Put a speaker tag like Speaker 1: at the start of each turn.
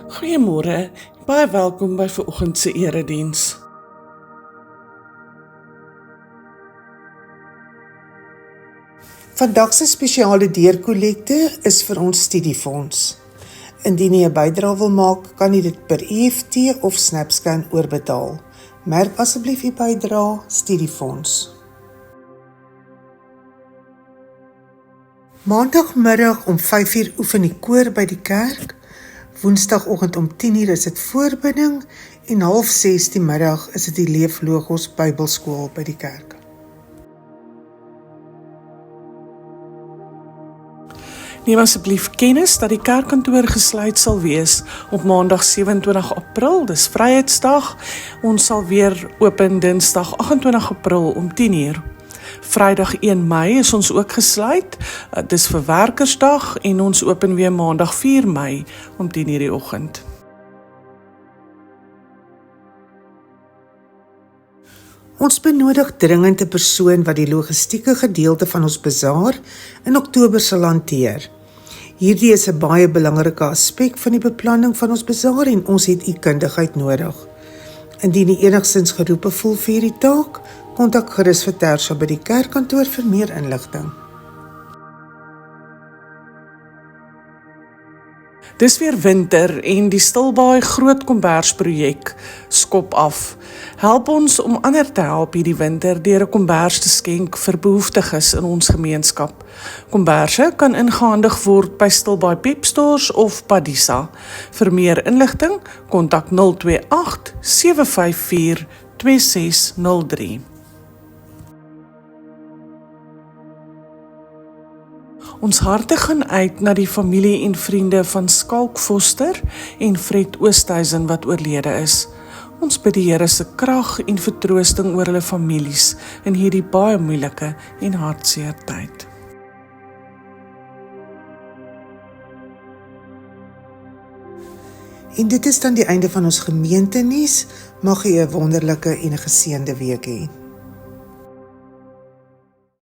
Speaker 1: Goeiemôre, baie welkom by vanoggend se erediens.
Speaker 2: Vandag se spesiale deurkollekte is vir ons studiefonds. Indien jy 'n bydrae wil maak, kan jy dit per EFT of SnapScan oorbetaal. Merk asseblief u bydrae studiefonds. Maandagmiddag om 5:00 oefen die koor by die kerk. Woensdagoggend om 10:00 is dit voorbidding en 5:30 die middag is dit die Leef Logos Bybelskool by die kerk.
Speaker 1: Neem asseblief kennis dat die kerkkantoor gesluit sal wees op Maandag 27 April, dis Vryheidsdag. Ons sal weer open Dinsdag 28 April om 10:00. Vrydag 1 Mei is ons ook gesluit, dis vir Werkersdag en ons open weer Maandag 4 Mei om 10:00 die oggend.
Speaker 2: Ons benodig dringend 'n persoon wat die logistieke gedeelte van ons bazaar in Oktober sal hanteer. Hierdie is 'n baie belangrike aspek van die beplanning van ons bazaar en ons het u kundigheid nodig. Indien u enigstens geroepe voel vir hierdie taak, kontak gerus vir Tersha by die kerkkantoor vir meer inligting.
Speaker 1: Dis weer winter en die Stilbaai Groot Kombersprojek skop af. Help ons om ander te help hierdie winter deur 'n kombers te skenk vir behoeftiges in ons gemeenskap. Komberse kan ingehandig word by Stilbaai Pepstores of Padisa. Vir meer inligting, kontak 028 754 2603. Ons harte gaan uit na die familie en vriende van Skalk Foster en Fred Oosthuizen wat oorlede is. Ons bid die Here se krag en vertroosting oor hulle families in hierdie baie moeilike en hartseer tyd.
Speaker 2: En dit is dan die einde van ons gemeentenuus. Mag u 'n wonderlike en 'n geseënde week hê.